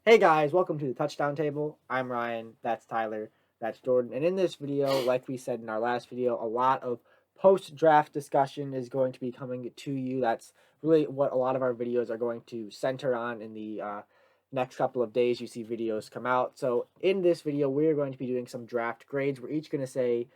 Hey guys, welcome to the Touchdown Table. I'm Ryan, that's Tyler, that's Jordan. And in this video, like we said in our last video, a lot of post-draft discussion is going to be coming to you. That's really what a lot of our videos are going to center on in the next couple of days. You see videos come out. So in this video, we're going to be doing some draft grades. We're each going to say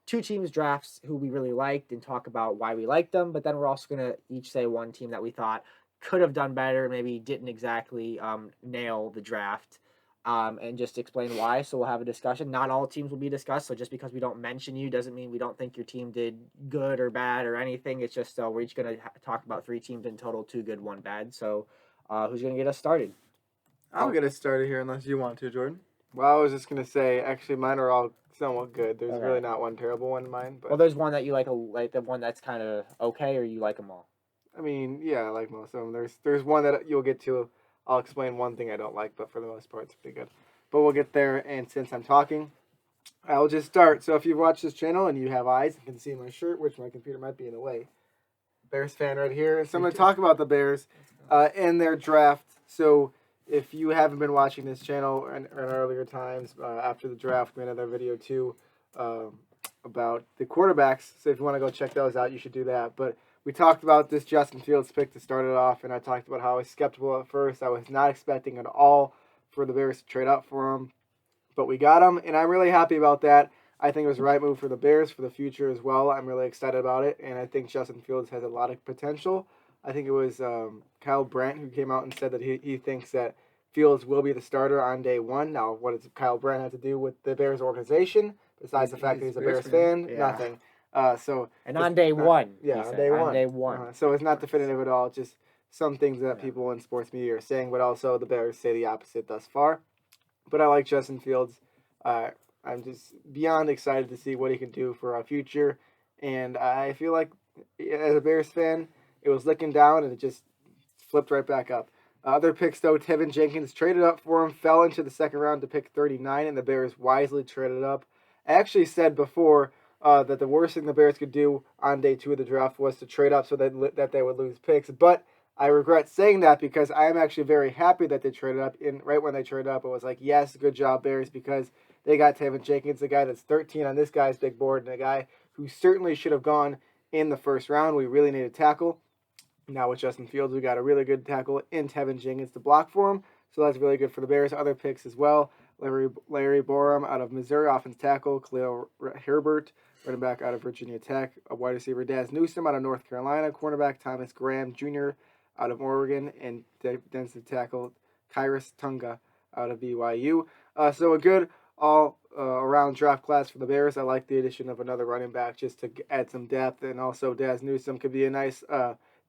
two teams' drafts who we really liked and talk about why we liked them. But then we're also going to each say one team that we thought could have done better, maybe didn't exactly nail the draft, and just explain why. So we'll have a discussion. Not all teams will be discussed. So just because we don't mention you doesn't mean we don't think your team did good or bad or anything. It's just we're each going to talk about three teams in total, two good, one bad. So who's going to get us started? I'll get us started here unless you want to, Jordan. Well, I was just gonna say, actually, mine are all somewhat good. There's Okay. really not one terrible one in mine, but Well, there's one that you like the one that's kind of okay, or you like them all. I mean, yeah, I like most of them. There's one that you'll get to. I'll explain one thing I don't like, but for the most part, it's pretty good. But we'll get there. And since I'm talking, I'll just start. So if you've watched this channel and you have eyes and can see my shirt, which my computer might be in the way, Bears fan right here. So I'm going to talk about the Bears and their draft. So if you haven't been watching this channel in earlier times, after the draft, we made another video too about the quarterbacks. So if you want to go check those out, you should do that. But we talked about this Justin Fields pick to start it off, and I talked about how I was skeptical at first. I was not expecting at all for the Bears to trade up for him, but we got him, and I'm really happy about that. I think it was the right move for the Bears for the future as well. I'm really excited about it, and I think Justin Fields has a lot of potential. I think it was Kyle Brandt who came out and said that he thinks that Fields will be the starter on day one. Now, what does Kyle Brandt have to do with the Bears organization besides the fact that he's a Bears fan? Yeah. Nothing. And on day one, yeah, on day one. On day one. So it's not definitive at all. Just some things that people in sports media are saying, but also the Bears say the opposite thus far. But I like Justin Fields. I'm just beyond excited to see what he can do for our future. And I feel like, as a Bears fan, it was looking down and it just flipped right back up. Other picks, though, Tevin Jenkins traded up for him, fell into the second round to pick 39, and the Bears wisely traded up. I actually said before that the worst thing the Bears could do on day two of the draft was to trade up so that they would lose picks. But I regret saying that because I am actually very happy that they traded up. Right when they traded up, it was like, yes, good job, Bears, because they got Tevin Jenkins, the guy that's 13 on this guy's big board, and a guy who certainly should have gone in the first round. We really need a tackle. Now with Justin Fields, we got a really good tackle in Tevin Jenkins to block for him, so that's really good for the Bears. Other picks as well: Larry Borom out of Missouri, offense tackle; Khalil Herbert, running back out of Virginia Tech; a wide receiver Daz Newsome out of North Carolina; cornerback Thomas Graham Jr. out of Oregon; and defensive tackle Kyrus Tunga out of BYU. So a good all-around draft class for the Bears. I like the addition of another running back just to add some depth, and also Daz Newsome could be a nice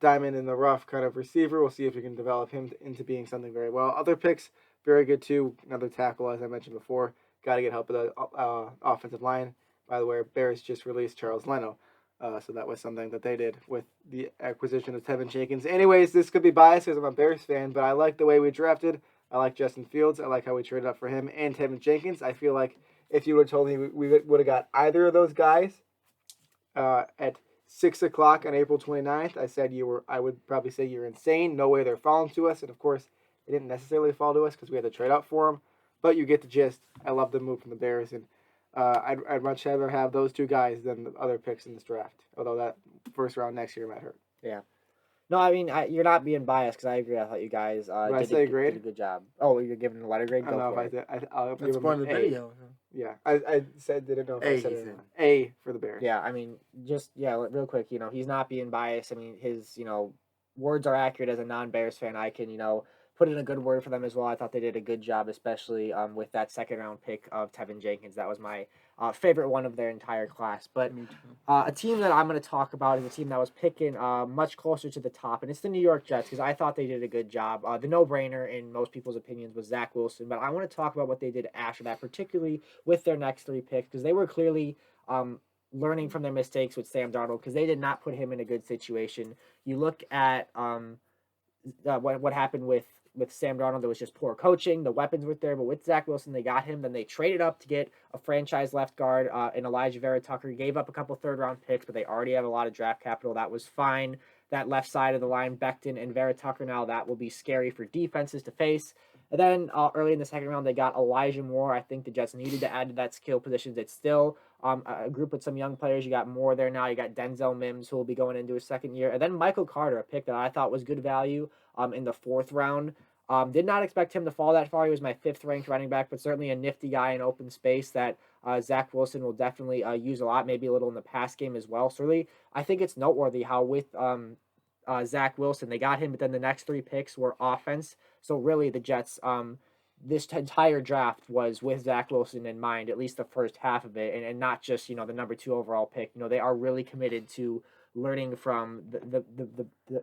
diamond in the rough kind of receiver. We'll see if we can develop him into being something very well. Other picks, very good too. Another tackle, as I mentioned before. Got to get help with the offensive line. By the way, Bears just released Charles Leno. So that was something that they did with the acquisition of Tevin Jenkins. Anyways, this could be biased because I'm a Bears fan, but I like the way we drafted. I like Justin Fields. I like how we traded up for him and Tevin Jenkins. I feel like if you would have told me we would have got either of those guys at 6 o'clock on April 29th, I would probably say you're insane. No way they're falling to us. And of course, they didn't necessarily fall to us because we had to trade up for them. But you get the gist. I love the move from the Bears, and I'd much rather have those two guys than the other picks in this draft. Although that first round next year might hurt. Yeah. No, I mean you're not being biased because I agree. I thought you guys did a good job. Oh, you're giving a letter grade. I don't know if I did. I'll give them an the A. video. Yeah, I said didn't know if I said it. Said. A for the Bears. Yeah, I mean, real quick. He's not being biased. I mean, his words are accurate. As a non-Bears fan, I can put in a good word for them as well. I thought they did a good job, especially with that second round pick of Tevin Jenkins. That was my favorite one of their entire class. But a team that I'm going to talk about is a team that was picking much closer to the top, and it's the New York Jets because I thought they did a good job. The no-brainer in most people's opinions was Zach Wilson, but I want to talk about what they did after that, particularly with their next three picks because they were clearly learning from their mistakes with Sam Darnold because they did not put him in a good situation. You look at what happened with Sam Darnold, there was just poor coaching. The weapons were there, but with Zach Wilson, they got him. Then they traded up to get a franchise left guard in Elijah Vera Tucker. Gave up a couple third-round picks, but they already have a lot of draft capital. That was fine. That left side of the line, Becton and Vera Tucker now, that will be scary for defenses to face. And then early in the second round, they got Elijah Moore. I think the Jets needed to add to that skill positions. It's still a group with some young players. You got Moore there now. You got Denzel Mims, who will be going into his second year. And then Michael Carter, a pick that I thought was good value in the fourth round. Did not expect him to fall that far. He was my fifth ranked running back, but certainly a nifty guy in open space that Zach Wilson will definitely use a lot, maybe a little in the pass game as well. So really, I think it's noteworthy how with Zach Wilson, they got him, but then the next three picks were offense. So really, the Jets, this entire draft was with Zach Wilson in mind, at least the first half of it, and not just the number 2 overall pick. They are really committed to learning from the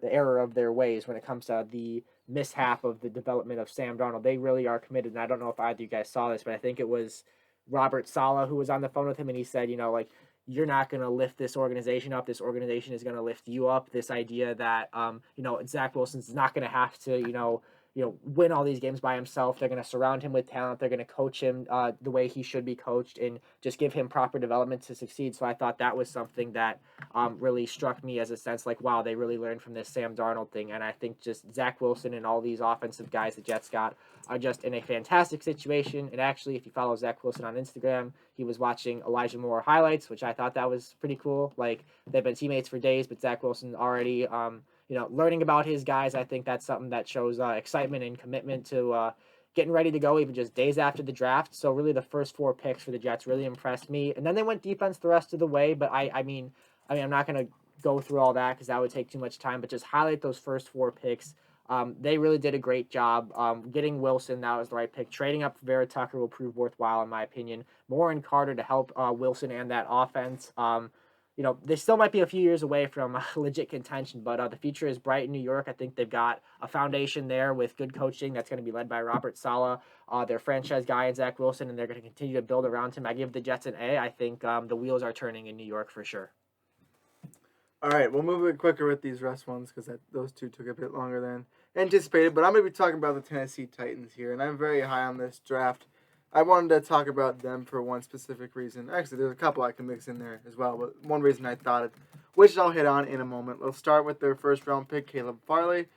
error of their ways when it comes to the mishap of the development of Sam Darnold. They really are committed, and I don't know if either of you guys saw this, but I think it was Robert Saleh who was on the phone with him, and he said, like, you're not going to lift this organization up. This organization is going to lift you up. This idea that Zach Wilson's not going to have to win all these games by himself. They're going to surround him with talent. They're going to coach him the way he should be coached and just give him proper development to succeed. So I thought that was something that really struck me as a sense like, wow, they really learned from this Sam Darnold thing. And I think just Zach Wilson and all these offensive guys the Jets got are just in a fantastic situation. And actually, if you follow Zach Wilson on Instagram, he was watching Elijah Moore highlights, which I thought that was pretty cool. Like, they've been teammates for days, but Zach Wilson already learning about his guys. I think that's something that shows excitement and commitment to getting ready to go even just days after the draft. So really the first 4 picks for the Jets really impressed me. And then they went defense the rest of the way, but I mean I'm not going to go through all that because that would take too much time, but just highlight those first 4 picks. They really did a great job getting Wilson. That was the right pick. Trading up for Vera Tucker will prove worthwhile in my opinion. Moore and Carter to help Wilson and that offense. They still might be a few years away from legit contention, but the future is bright in New York. I think they've got a foundation there with good coaching that's going to be led by Robert Saleh, their franchise guy, and Zach Wilson, and they're going to continue to build around him. I give the Jets an A. I think the wheels are turning in New York for sure. All right, we'll move a bit quicker with these rest ones because those two took a bit longer than anticipated. But I'm going to be talking about the Tennessee Titans here, and I'm very high on this draft. I wanted to talk about them for one specific reason. Actually, there's a couple I can mix in there as well, but one reason I thought it, which I'll hit on in a moment. Let's start with their first round pick, Caleb Farley.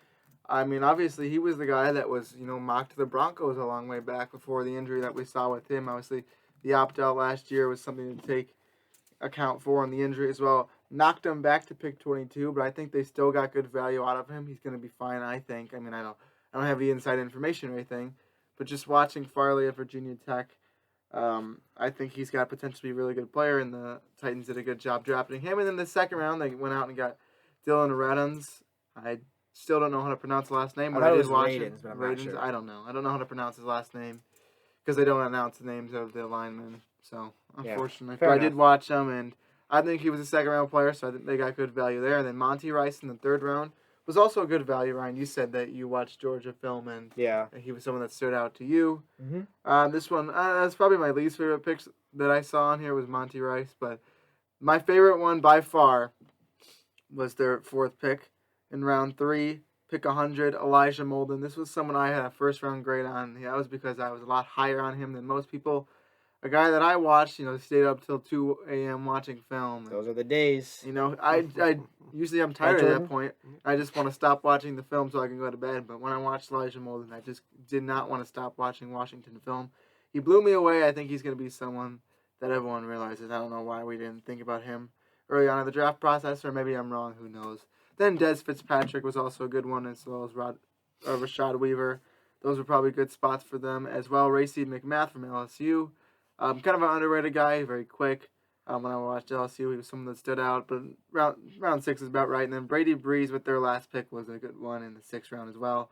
I mean, obviously, he was the guy that was, mocked to the Broncos a long way back before the injury that we saw with him. Obviously, the opt-out last year was something to take account for, and the injury as well. Knocked him back to pick 22, but I think they still got good value out of him. He's going to be fine, I think. I mean, I don't have the inside information or anything, but just watching Farley at Virginia Tech, I think he's got potential to be a really good player, and the Titans did a good job drafting him. And then the second round, they went out and got Dylan Radunz. I still don't know how to pronounce the last name, but I did watch it. But I'm not sure. I don't know. I don't know how to pronounce his last name because they don't announce the names of the linemen. So, unfortunately. Yeah, but I did watch him, and I think he was a second-round player, so I think they got good value there. And then Monty Rice in the third round was also a good value. Ryan, you said that you watched Georgia film, and he was someone that stood out to you. Mm-hmm. This one, that's probably my least favorite picks that I saw on here was Monty Rice, but my favorite one by far was their fourth pick in round 3, pick 100, Elijah Molden. This was someone I had a first-round grade on. That was because I was a lot higher on him than most people. A guy that I watched, stayed up till 2 a.m. watching film. Those are the days. I usually I'm tired at that point. I just want to stop watching the film so I can go to bed. But when I watched Elijah Molden, I just did not want to stop watching Washington film. He blew me away. I think he's going to be someone that everyone realizes. I don't know why we didn't think about him early on in the draft process, or maybe I'm wrong. Who knows? Then Dez Fitzpatrick was also a good one, as well as Rashad Weaver. Those were probably good spots for them as well. Racey McMath from LSU. Kind of an underrated guy, very quick. When I watched LSU, he was someone that stood out. But round 6 is about right. And then Brady Breeze with their last pick was a good one in the 6th round as well.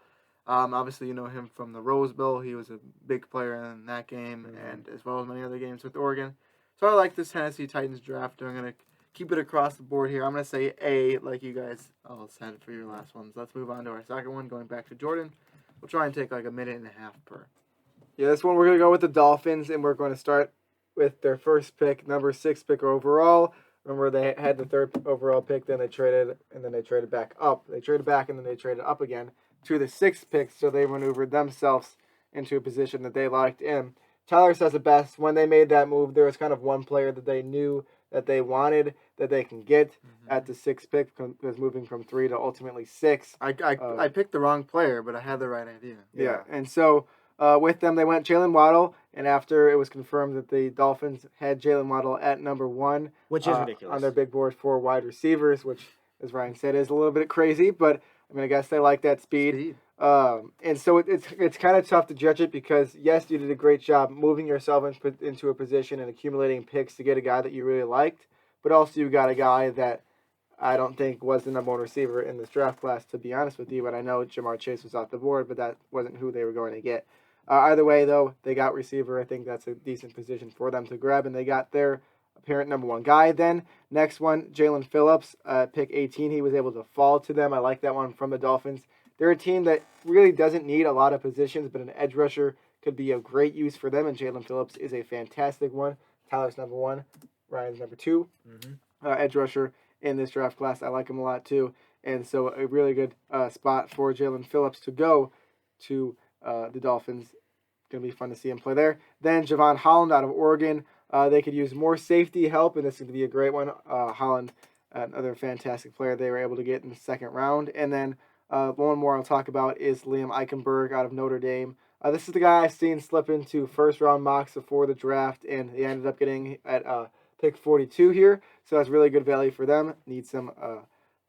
Obviously, you know him from the Rose Bowl. He was a big player in that game, and as well as many other games with Oregon. So I like this Tennessee Titans draft. I'm going to keep it across the board here. I'm going to say A, like you guys all said for your last ones. Let's move on to our second one, going back to Jordan. We'll try and take like a minute and a half per. Yeah, this one we're going to go with the Dolphins, and we're going to start with their first pick, number 6 pick overall. Remember, they had the 3rd overall pick, then they traded, and then they traded back up. They traded back, and then they traded up again to the 6th pick, so they maneuvered themselves into a position that they liked in. Tyler says it best. When they made that move, there was kind of one player that they knew that they wanted, that they can get at the 6th pick, because moving from 3 to ultimately 6. I picked the wrong player, but I had the right idea. Yeah. And so With them, they went Jalen Waddle, and after it was confirmed that the Dolphins had Jalen Waddle at number 1, which is on ridiculous. their big board for wide receivers, which, as Ryan said, is a little bit crazy, but I mean, I guess they like that speed. And so it's kind of tough to judge it because, yes, you did a great job moving yourself into a position and accumulating picks to get a guy that you really liked, but also you got a guy that I don't think was the number 1 receiver in this draft class, to be honest with you. But I know Jamar Chase was off the board, but that wasn't who they were going to get. Either way, though, they got receiver. I think that's a decent position for them to grab, and they got their apparent number 1 guy. Then next one, Jalen Phillips, pick 18. He was able to fall to them. I like that one from the Dolphins. They're a team that really doesn't need a lot of positions, but an edge rusher could be of great use for them, and Jalen Phillips is a fantastic one. Tyler's number 1, Ryan's number 2, edge rusher in this draft class. I like him a lot too, and so a really good spot for Jalen Phillips to go to the Dolphins. Going to be fun to see him play there. Then Javon Holland out of Oregon. They could use more safety help, and this is going to be a great one. Holland, another fantastic player they were able to get in the second round. And then one more I'll talk about is Liam Eichenberg out of Notre Dame. This is the guy I've seen slip into first-round mocks before the draft, and he ended up getting at pick 42 here. So that's really good value for them. Need some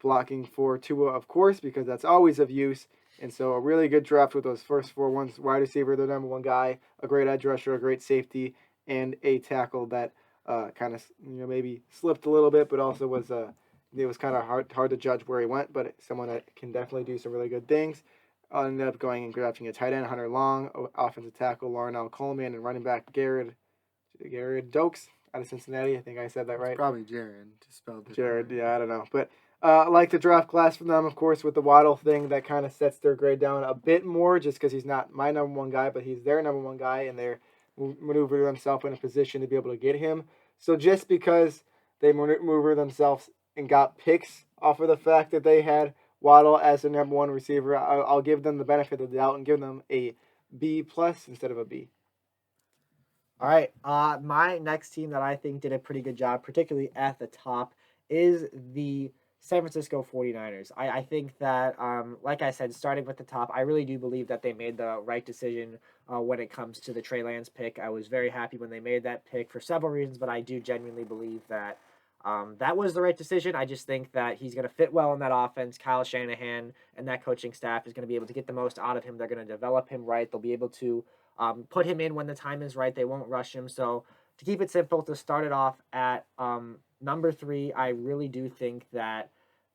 blocking for Tua, of course, because that's always of use. And so a really good draft with those first 4 ones. Wide receiver, the number 1 guy, a great edge rusher, a great safety, and a tackle that kind of maybe slipped a little bit, but also was it was kind of hard to judge where he went, but someone that can definitely do some really good things. I ended up going and drafting a tight end, Hunter Long, offensive tackle, Larnell Coleman, and running back Garrett Dokes out of Cincinnati. I think I said that right. It's probably Jared, just spelled it. Jared, yeah, I don't know. But I like the draft class from them, of course, with the Waddle thing. That kind of sets their grade down a bit more just because he's not my number 1 guy, but he's their number 1 guy, and they're maneuvering themselves in a position to be able to get him. So just because they maneuver themselves and got picks off of the fact that they had Waddle as their number 1 receiver, I'll give them the benefit of the doubt and give them a B+ instead of a B. All right. My next team that I think did a pretty good job, particularly at the top, is the San Francisco 49ers. I think that, like I said, starting with the top, I really do believe that they made the right decision when it comes to the Trey Lance pick. I was very happy when they made that pick for several reasons, but I do genuinely believe that that was the right decision. I just think that he's going to fit well in that offense. Kyle Shanahan and that coaching staff is going to be able to get the most out of him. They're going to develop him right. They'll be able to put him in when the time is right. They won't rush him. So to keep it simple, to start it off at number 3, I really do think that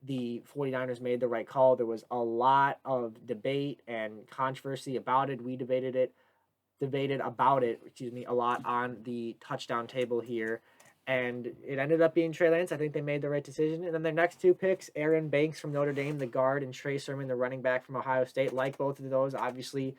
the 49ers made the right call. There was a lot of debate and controversy about it. We debated about it, a lot on the touchdown table here. And it ended up being Trey Lance. I think they made the right decision. And then their next 2 picks, Aaron Banks from Notre Dame, the guard, and Trey Sermon, the running back from Ohio State. Like both of those, obviously,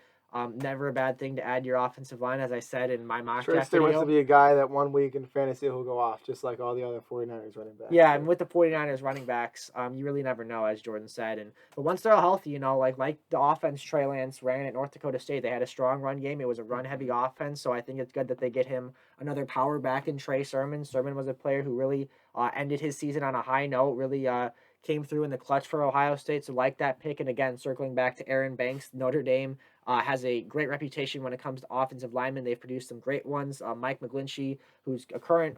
never a bad thing to add your offensive line, as I said in my mock draft video. Wants to be a guy that 1 week in fantasy will go off, just like all the other 49ers running backs. Yeah, and with the 49ers running backs, you really never know, as Jordan said. But once they're all healthy, like the offense Trey Lance ran at North Dakota State, they had a strong run game. It was a run-heavy offense, so I think it's good that they get him another power back in Trey Sermon. Sermon was a player who really ended his season on a high note, really came through in the clutch for Ohio State, so like that pick. And again, circling back to Aaron Banks, Notre Dame has a great reputation when it comes to offensive linemen. They've produced some great ones. Mike McGlinchey, who's a current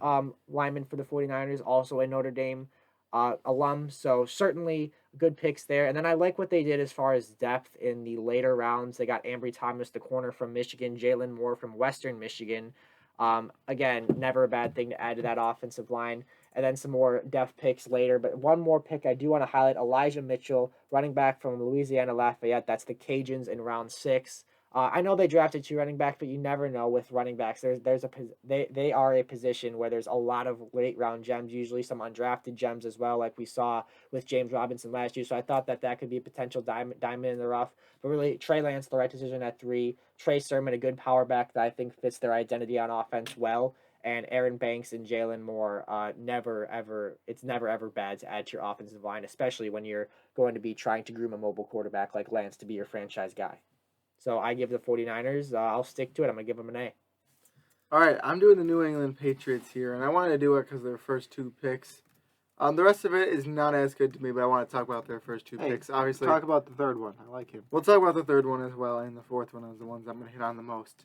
lineman for the 49ers, also a Notre Dame alum. So certainly good picks there. And then I like what they did as far as depth in the later rounds. They got Ambry Thomas, the corner from Michigan, Jalen Moore from Western Michigan. Again, never a bad thing to add to that offensive line. And then some more depth picks later. But one more pick I do want to highlight, Elijah Mitchell, running back from Louisiana Lafayette. That's the Cajuns in round 6. I know they drafted 2 running backs, but you never know with running backs. They are a position where there's a lot of late round gems, usually some undrafted gems as well, like we saw with James Robinson last year. So I thought that could be a potential diamond in the rough. But really, Trey Lance, the right decision at 3. Trey Sermon, a good power back that I think fits their identity on offense well. And Aaron Banks and Jalen Moore, it's never ever bad to add to your offensive line, especially when you're going to be trying to groom a mobile quarterback like Lance to be your franchise guy. So I give the 49ers, I'll stick to it. I'm going to give them an A. All right, I'm doing the New England Patriots here, and I wanted to do it because their first 2 picks The rest of it is not as good to me, but I want to talk about their first two Hey, picks. Obviously, Talk about the third one. I like him. we'll talk about the third one as well, and the fourth one is the ones I'm going to hit on the most.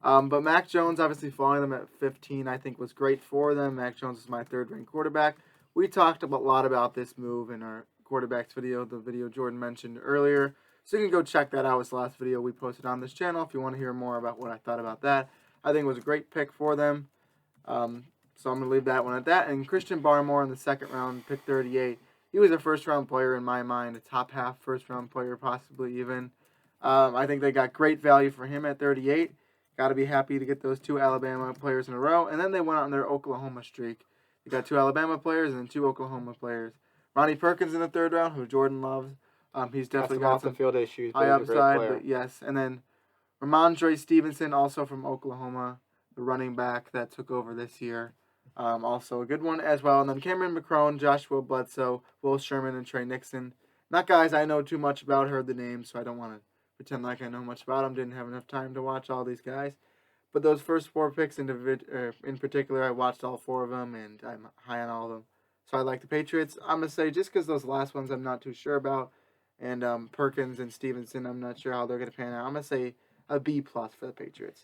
But Mac Jones, obviously falling them at 15, I think was great for them. Mac Jones is my third-ranked quarterback. We talked a lot about this move in our quarterbacks video, the video Jordan mentioned earlier. So you can go check that out. It's the last video we posted on this channel if you want to hear more about what I thought about that. I think it was a great pick for them. So I'm going to leave that one at that. And Christian Barmore in the second round, pick 38. He was a first-round player in my mind, a top half first-round player, possibly even. I think they got great value for him at 38. Got to be happy to get those two Alabama players in a row. And then they went on their Oklahoma streak. They got two Alabama players and then two Oklahoma players. Ronnie Perkins in the third round, who Jordan loves. He's definitely got some field issues. high But he's a great upside, player. but yes. And then Ramondre Stevenson, also from Oklahoma, the running back that took over this year. Also a good one as well. And then Cameron McCrone, Joshua Bledsoe, Will Sherman, and Trey Nixon. Not guys I know too much about, heard the names, so I don't want to pretend like I know much about them. Didn't have enough time to watch all these guys. But those first four picks in particular, I watched all four of them, and I'm high on all of them. So I like the Patriots. I'm going to say just because those last ones I'm not too sure about, and Perkins and Stevenson, I'm not sure how they're going to pan out. I'm going to say a B+ for the Patriots.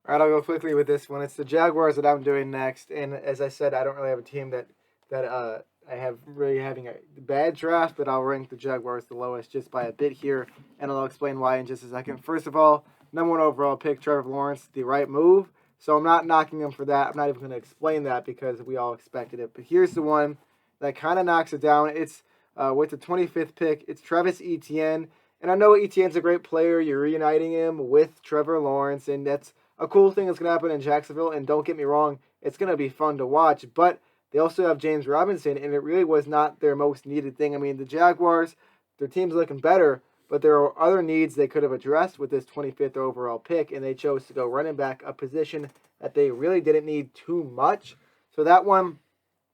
All right, I'll go quickly with this one. It's the Jaguars that I'm doing next, and as I said, I don't really have a team that I have really having a bad draft, but I'll rank the Jaguars the lowest just by a bit here, and I'll explain why in just a second. First of all, number one overall pick, Trevor Lawrence, the right move. So I'm not knocking him for that. I'm not even going to explain that because we all expected it. But here's the one that kind of knocks it down. It's with the 25th pick. It's Travis Etienne, and I know Etienne's a great player. You're reuniting him with Trevor Lawrence, and that's a cool thing that's going to happen in Jacksonville. And don't get me wrong, it's going to be fun to watch. But they also have James Robinson, and it really was not their most needed thing. I mean, the Jaguars, their team's looking better, but there are other needs they could have addressed with this 25th overall pick, and they chose to go running back, a position that they really didn't need too much. So that one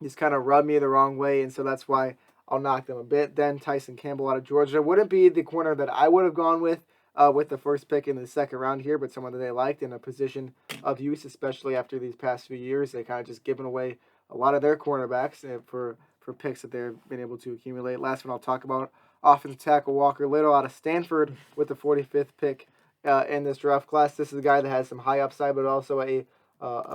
just kind of rubbed me the wrong way, and so that's why I'll knock them a bit. Then Tyson Campbell out of Georgia wouldn't be the corner that I would have gone with the first pick in the second round here, but someone that they liked in a position of use, especially after these past few years. They kind of just given away a lot of their cornerbacks for picks that they've been able to accumulate. Last one I'll talk about, offensive tackle Walker Little out of Stanford with the 45th pick in this draft class. This is a guy that has some high upside, but also a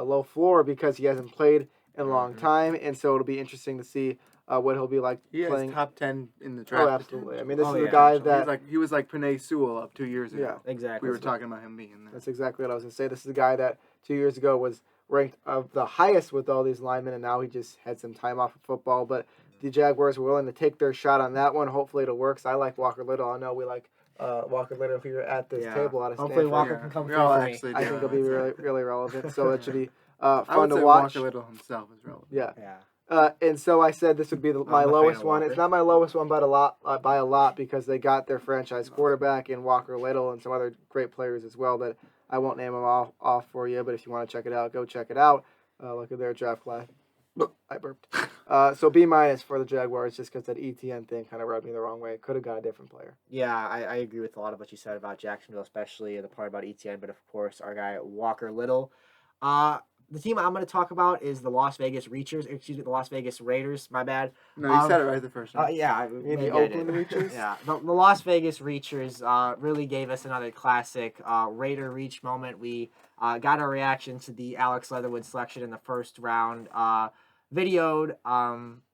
low floor because he hasn't played in a long time, and so it'll be interesting to see what he'll be like playing. Top 10 in the draft. Oh, absolutely. I mean, this is a yeah. guy that he was like Penei Sewell up 2 years ago. Yeah, Exactly. We were talking about him being there. that's exactly what I was going to say. This is a guy that 2 years ago was ranked of the highest with all these linemen, and now he just had some time off of football. But the Jaguars were willing to take their shot on that one. Hopefully it'll work. So I like Walker Little. I know we like Walker Little here at this table out of Hopefully Stanford. Walker can come We through all for me. actually I do. think he'll be really, really relevant. So it should be I would fun to say watch. Walker Little himself is relevant. Yeah. Yeah. And so I said this would be my a fan lowest of one. Walker. It's not my lowest one, but by a lot because they got their franchise quarterback in Walker Little and some other great players as well that I won't name them all off for you. But if you want to check it out, go check it out. Look at their draft class. I burped. So B- for the Jaguars just because that ETN thing kind of rubbed me the wrong way. Could have got a different player. Yeah, I agree with a lot of what you said about Jacksonville, especially the part about ETN, but of course our guy Walker Little. The team I'm going to talk about is the Las Vegas the Las Vegas Raiders. My bad. No, you said it right the first time. Yeah, mean maybe the I Oakland did. Reachers? Yeah, the Las Vegas Reachers really gave us another classic Raider Reach moment. We got our reaction to the Alex Leatherwood selection in the first round videoed.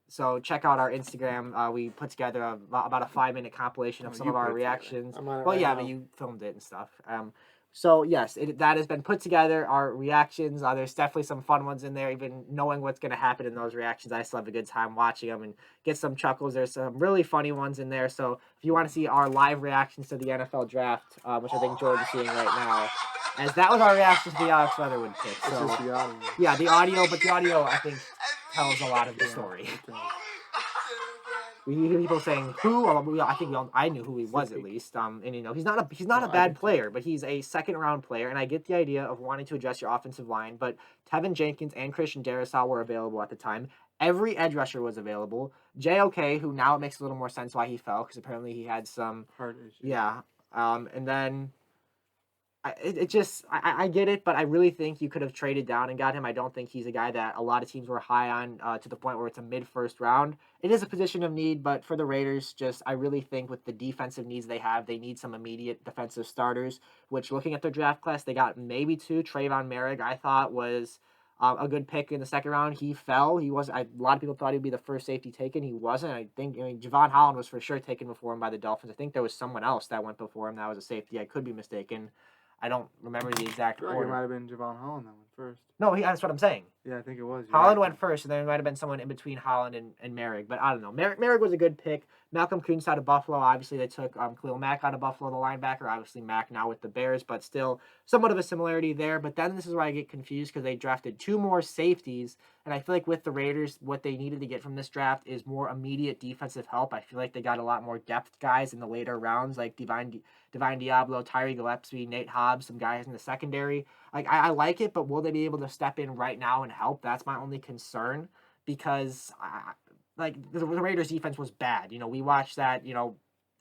So check out our Instagram. We put together about a 5-minute compilation of some you of our put it together. reactions. I'm on it Well, right yeah, now. but you filmed it and stuff. So yes, that has been put together. Our reactions, there's definitely some fun ones in there. Even knowing what's going to happen in those reactions, I still have a good time watching them and get some chuckles. There's some really funny ones in there. So if you want to see our live reactions to the NFL draft, which I think Jordan's seeing right now, as that was our reaction to the Alex Leatherwood pick. It's So just the audio. yeah, the audio I think tells a lot of the story. We hear people saying who. I think I knew who he was at least. And he's not a bad player, but he's a second round player. And I get the idea of wanting to address your offensive line, but Tevin Jenkins and Christian Darrisaw were available at the time. Every edge rusher was available. JOK, who now it makes a little more sense why he fell because apparently he had some Heart issue. yeah. And then I get it, but I really think you could have traded down and got him. I don't think he's a guy that a lot of teams were high on to the point where it's a mid-first round. It is a position of need, but for the Raiders, I really think with the defensive needs they have, they need some immediate defensive starters, which looking at their draft class, they got maybe two. Trayvon Merrick, I thought, was a good pick in the second round. He fell. He was. A lot of people thought he'd be the first safety taken. He wasn't. I mean, Javon Holland was for sure taken before him by the Dolphins. I think there was someone else that went before him that was a safety. I could be mistaken. I don't remember the exact I feel like it order. might have been Javon Holland that went first. No, that's what I'm saying. Yeah, I think it was. Holland went first, and then there might have been someone in between Holland and Merrick, but I don't know. Merrick was a good pick. Malcolm Kuntz out of Buffalo. Obviously, they took Khalil Mack out of Buffalo, the linebacker. Obviously, Mack now with the Bears, but still somewhat of a similarity there. But then this is where I get confused because they drafted two more safeties, and I feel like with the Raiders, what they needed to get from this draft is more immediate defensive help. I feel like they got a lot more depth guys in the later rounds, like Divine Diablo, Tyree Gillespie, Nate Hobbs, some guys in the secondary. Like I like it, but will they be able to step in right now and help? That's my only concern because the Raiders defense was bad. We watched that,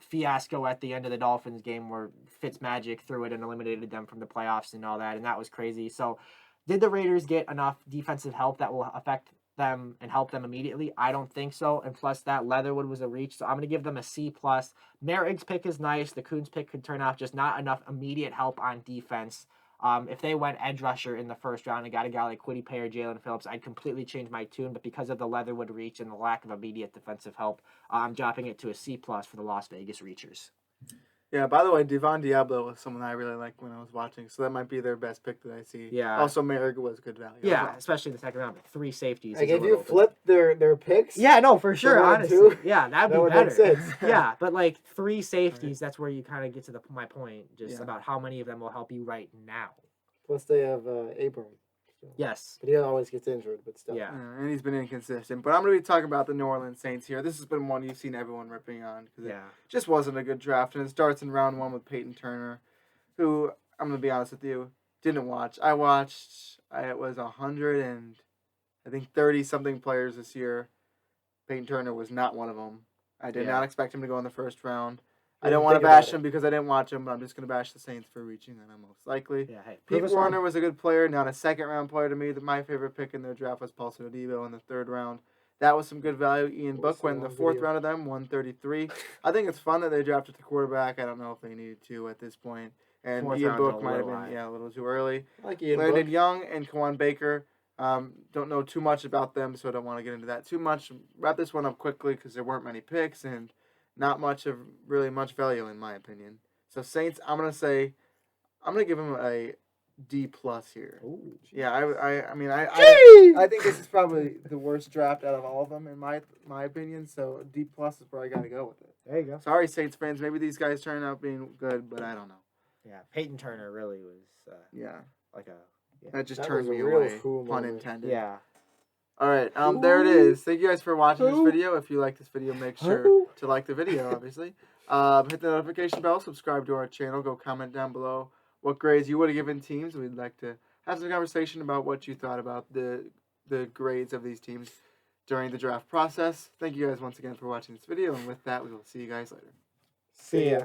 fiasco at the end of the Dolphins game where Fitzmagic threw it and eliminated them from the playoffs and all that, and that was crazy. So did the Raiders get enough defensive help that will affect them and help them immediately? I don't think so. And plus that Leatherwood was a reach, so I'm going to give them a C+. Merrick's pick is nice. The Kuntz pick could turn out just not enough immediate help on defense. If they went edge rusher in the first round and got a guy like Kwity Paye or Jalen Phillips, I'd completely change my tune. But because of the Leatherwood reach and the lack of immediate defensive help, I'm dropping it to a C+ for the Las Vegas Reachers. Yeah, by the way, Devon Diablo was someone I really liked when I was watching, so that might be their best pick that I see. Yeah. Also, Merrick was good value. Yeah, especially in the second round. But 3 safeties. Like is a if you little- flip their picks, Yeah, no, for sure, one and honestly. two, Yeah, that'd that be would make better. sense. Yeah, but like 3 safeties, that's where you kind of get to my point, just Yeah. about how many of them will help you right now. plus they have Abram. So. Yes. But he always gets injured, but still. Yeah. And he's been inconsistent. But I'm going to be talking about the New Orleans Saints here. This has been one you've seen everyone ripping on because it Yeah. just wasn't a good draft. And it starts in round 1 with Peyton Turner, who, I'm going to be honest with you, didn't watch. I watched, it was 130-something players this year. Peyton Turner was not one of them. I did Yeah. not expect him to go in the first round. I Didn't don't want to think about bash it. him because I didn't watch him, but I'm just going to bash the Saints for reaching them most likely. Yeah. Hey, Pete prove us Warner wrong. was a good player, not a second-round player to me. My favorite pick in their draft was Paulson Adebo in the 3rd round. That was some good value. Ian What's Book the went in the long 4th video? round of them, 133. I think it's fun that they drafted the quarterback. I don't know if they needed to at this point. And 4th Ian round's Book a might have little been high. a little too early. I like Ian Landon Book. Young and Kawan Baker. Don't know too much about them, so I don't want to get into that too much. Wrap this one up quickly because there weren't many picks and not much value in my opinion. So Saints, I'm gonna give them a D+ here. Ooh. Yeah, I mean I think this is probably the worst draft out of all of them in my opinion. So D+ is where I gotta go with it. There you go. Sorry, Saints fans. Maybe these guys turn out being good, but I don't know. Yeah. Peyton Turner really was Yeah, like a. that just That turned was a me real away. cool Pun moment. intended. Yeah. All right, there it is. Thank you guys for watching this Who? video. If you like this video, make sure Who? to like the video, obviously. Hit the notification bell, subscribe to our channel, go comment down below what grades you would have given teams. We'd like to have some conversation about what you thought about the grades of these teams during the draft process. Thank you guys once again for watching this video, and with that, we will see you guys later. See ya.